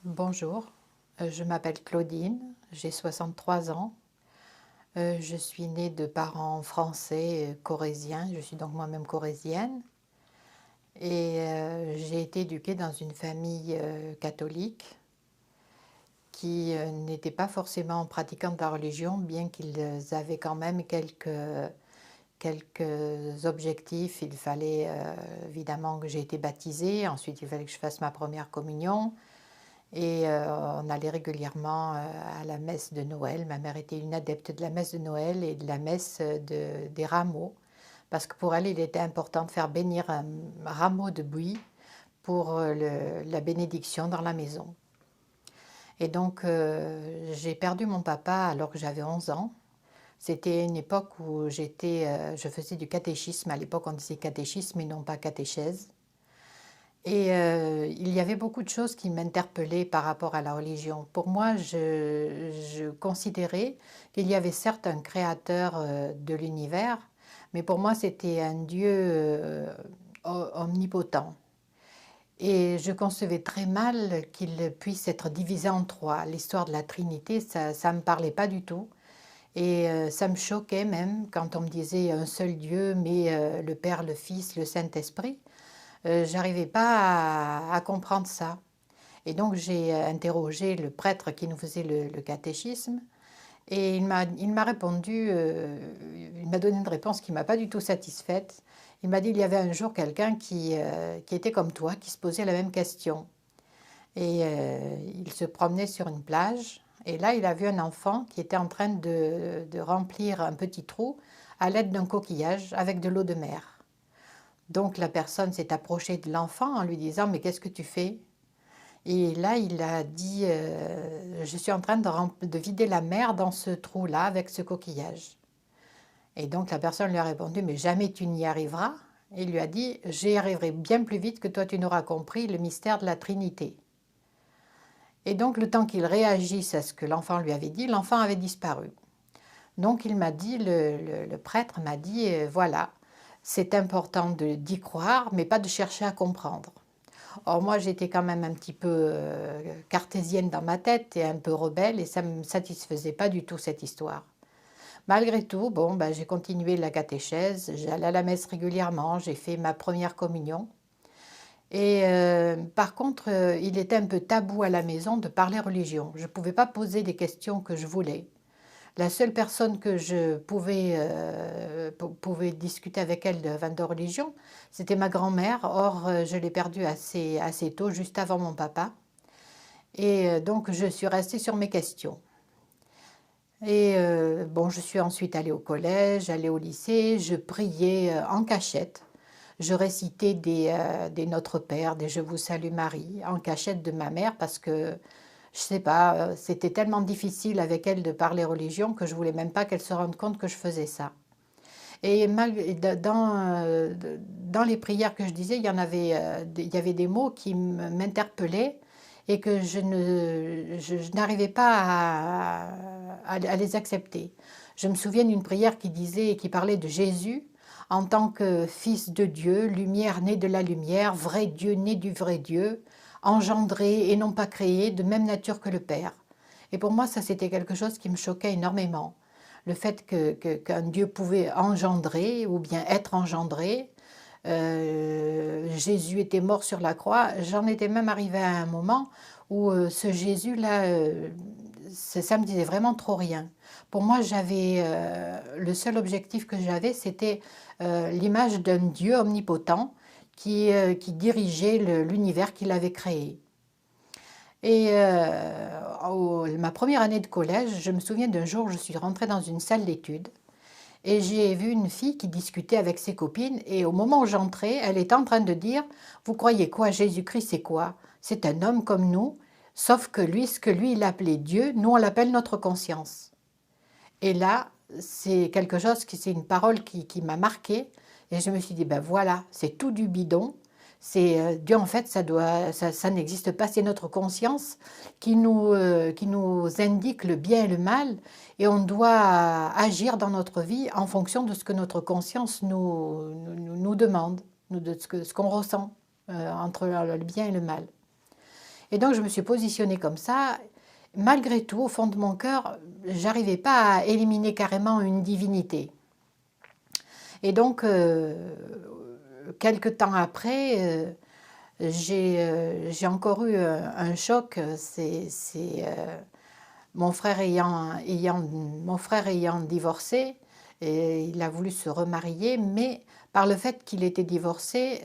Bonjour, je m'appelle Claudine, j'ai 63 ans. Je suis née de parents français corréziens, je suis donc moi-même corrézienne. Et j'ai été éduquée dans une famille catholique qui n'était pas forcément pratiquante de la religion, bien qu'ils avaient quand même quelques objectifs. Il fallait évidemment que j'ai été baptisée, ensuite il fallait que je fasse ma première communion. Et on allait régulièrement à la messe de Noël. Ma mère était une adepte de la messe de Noël et de la messe des rameaux, parce que pour elle, il était important de faire bénir un rameau de buis pour la bénédiction dans la maison. Et donc, j'ai perdu mon papa alors que j'avais 11 ans. C'était une époque où je faisais du catéchisme. À l'époque, on disait catéchisme et non pas catéchèse. Et il y avait beaucoup de choses qui m'interpellaient par rapport à la religion. Pour moi, je considérais qu'il y avait certes un créateur de l'univers, mais pour moi, c'était un Dieu omnipotent. Et je concevais très mal qu'il puisse être divisé en trois. L'histoire de la Trinité, ça ne me parlait pas du tout. Et ça me choquait même quand on me disait un seul Dieu, mais le Père, le Fils, le Saint-Esprit. J'arrivais pas à comprendre ça. Et donc j'ai interrogé le prêtre qui nous faisait le catéchisme et il m'a répondu, il m'a donné une réponse qui m'a pas du tout satisfaite. Il m'a dit il y avait un jour quelqu'un qui était comme toi, qui se posait la même question. Et il se promenait sur une plage et là il a vu un enfant qui était en train de remplir un petit trou à l'aide d'un coquillage avec de l'eau de mer. Donc la personne s'est approchée de l'enfant en lui disant mais qu'est-ce que tu fais? Et là il a dit je suis en train de vider la mer dans ce trou-là avec ce coquillage. Et donc la personne lui a répondu mais jamais tu n'y arriveras. Et il lui a dit j'y arriverai bien plus vite que toi tu n'auras compris le mystère de la Trinité. Et donc le temps qu'il réagisse à ce que l'enfant lui avait dit, l'enfant avait disparu. Donc il m'a dit, le prêtre m'a dit, voilà, c'est important d'y croire, mais pas de chercher à comprendre. Or moi j'étais quand même un petit peu cartésienne dans ma tête et un peu rebelle et ça ne me satisfaisait pas du tout cette histoire. Malgré tout, bon, ben, j'ai continué la catéchèse, j'allais à la messe régulièrement, j'ai fait ma première communion. Et par contre, il était un peu tabou à la maison de parler religion. Je ne pouvais pas poser des questions que je voulais. La seule personne que je pouvais discuter avec elle de religion, c'était ma grand-mère. Or, je l'ai perdue assez tôt, juste avant mon papa. Et donc, je suis restée sur mes questions. Et bon, je suis ensuite allée au collège, allée au lycée, je priais en cachette. Je récitais des Notre Père, des Je vous salue Marie, en cachette de ma mère parce que je sais pas, c'était tellement difficile avec elle de parler religion que je voulais même pas qu'elle se rende compte que je faisais ça. Et dans les prières que je disais, il y avait des mots qui m'interpellaient et que je n'arrivais pas à les accepter. Je me souviens d'une prière qui disait, qui parlait de Jésus en tant que Fils de Dieu, lumière née de la lumière, vrai Dieu né du vrai Dieu, engendré et non pas créé, de même nature que le Père. Et pour moi, ça c'était quelque chose qui me choquait énormément. Le fait qu'un Dieu pouvait engendrer ou bien être engendré. Jésus était mort sur la croix. J'en étais même arrivée à un moment où ce Jésus-là, ça me disait vraiment trop rien. Pour moi, le seul objectif que j'avais, c'était l'image d'un Dieu omnipotent qui dirigeait l'univers qu'il avait créé. Et ma première année de collège, je me souviens d'un jour, je suis rentrée dans une salle d'études et j'ai vu une fille qui discutait avec ses copines et au moment où j'entrais, elle était en train de dire vous croyez quoi? Jésus-Christ, c'est quoi? C'est un homme comme nous, sauf que lui, ce que lui, il appelait Dieu, nous, on l'appelle notre conscience. Et là, c'est une parole qui m'a marquée et je me suis dit ben voilà, c'est tout du bidon. C'est Dieu en fait, ça n'existe pas. C'est notre conscience qui nous indique le bien et le mal, et on doit agir dans notre vie en fonction de ce que notre conscience nous demande, de ce qu'on ressent entre le bien et le mal. Et donc je me suis positionnée comme ça. Malgré tout, au fond de mon cœur, j'arrivais pas à éliminer carrément une divinité. Et donc, quelque temps après, j'ai encore eu un choc. Mon frère ayant divorcé, et il a voulu se remarier, mais par le fait qu'il était divorcé,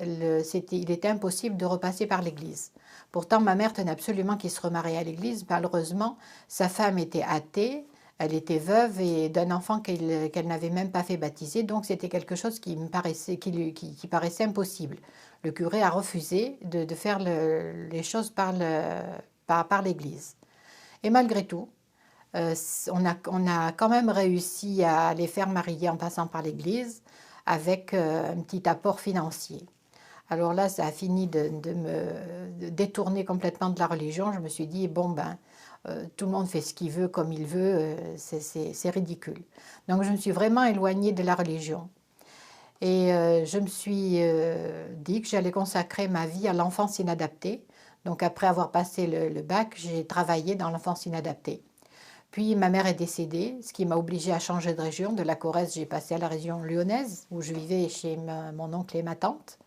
il était impossible de repasser par l'église. Pourtant, ma mère tenait absolument qu'il se remarie à l'église. Malheureusement, sa femme était athée, elle était veuve et d'un enfant qu'elle n'avait même pas fait baptiser, donc c'était quelque chose qui me paraissait, qui paraissait impossible. Le curé a refusé de faire les choses par l'église. Et malgré tout, on a quand même réussi à les faire marier en passant par l'église avec un petit apport financier. Alors là, ça a fini de me détourner complètement de la religion. Je me suis dit, bon, ben, tout le monde fait ce qu'il veut, comme il veut, c'est ridicule. Donc je me suis vraiment éloignée de la religion. Et je me suis dit que j'allais consacrer ma vie à l'enfance inadaptée. Donc après avoir passé le bac, j'ai travaillé dans l'enfance inadaptée. Puis ma mère est décédée, ce qui m'a obligée à changer de région. De la Corrèze, j'ai passé à la région lyonnaise, où je vivais chez mon oncle et ma tante.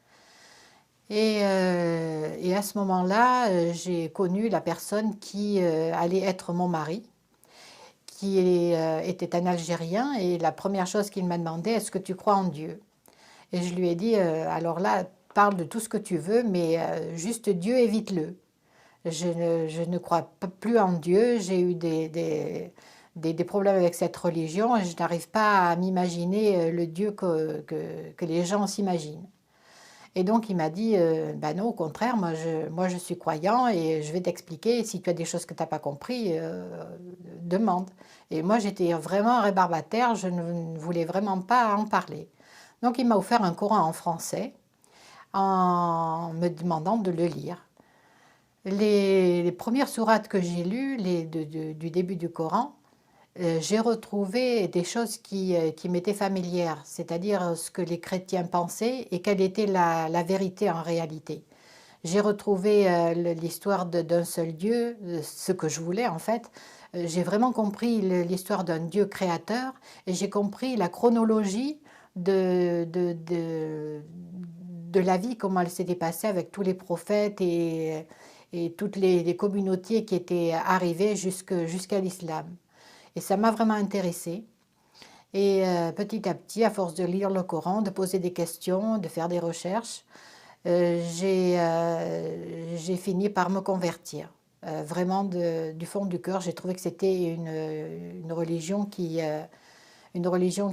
Et à ce moment-là, j'ai connu la personne qui allait être mon mari, était un Algérien. Et la première chose qu'il m'a demandé, est-ce que tu crois en Dieu? Et je lui ai dit, alors là, parle de tout ce que tu veux, mais juste Dieu, évite-le. Je ne crois plus en Dieu, j'ai eu des problèmes avec cette religion et je n'arrive pas à m'imaginer le Dieu que les gens s'imaginent. Et donc il m'a dit, ben non, au contraire, moi je suis croyant et je vais t'expliquer, si tu as des choses que tu n'as pas compris, demande. Et moi j'étais vraiment rébarbateur, je ne voulais vraiment pas en parler. Donc il m'a offert un Coran en français en me demandant de le lire. Les premières sourates que j'ai lues, du début du Coran, j'ai retrouvé des choses qui m'étaient familières, c'est-à-dire ce que les chrétiens pensaient et quelle était la vérité en réalité. J'ai retrouvé l'histoire d'un seul Dieu, ce que je voulais en fait. J'ai vraiment compris l'histoire d'un Dieu créateur et j'ai compris la chronologie de la vie, comment elle s'était passée avec tous les prophètes et toutes les communautés qui étaient arrivées jusqu'à l'islam. Et ça m'a vraiment intéressée. Et petit à petit, à force de lire le Coran, de poser des questions, de faire des recherches, j'ai fini par me convertir. Vraiment du fond du cœur, j'ai trouvé que c'était une religion qui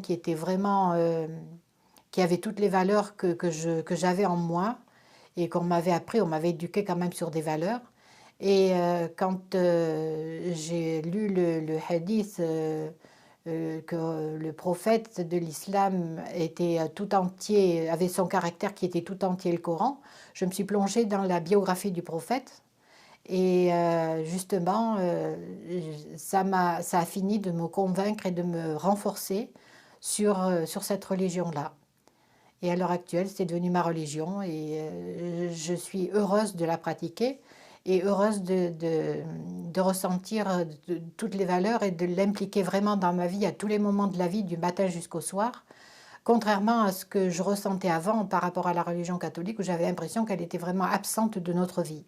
était vraiment, qui avait toutes les valeurs que j'avais en moi et qu'on m'avait appris, on m'avait éduqué quand même sur des valeurs. Et quand j'ai lu le hadith que le prophète de l'islam était tout entier, avait son caractère qui était tout entier le Coran, je me suis plongée dans la biographie du prophète. Et justement, ça a fini de me convaincre et de me renforcer sur cette religion-là. Et à l'heure actuelle, c'est devenu ma religion et je suis heureuse de la pratiquer et heureuse de ressentir toutes les valeurs et de l'impliquer vraiment dans ma vie à tous les moments de la vie, du matin jusqu'au soir, contrairement à ce que je ressentais avant par rapport à la religion catholique où j'avais l'impression qu'elle était vraiment absente de notre vie.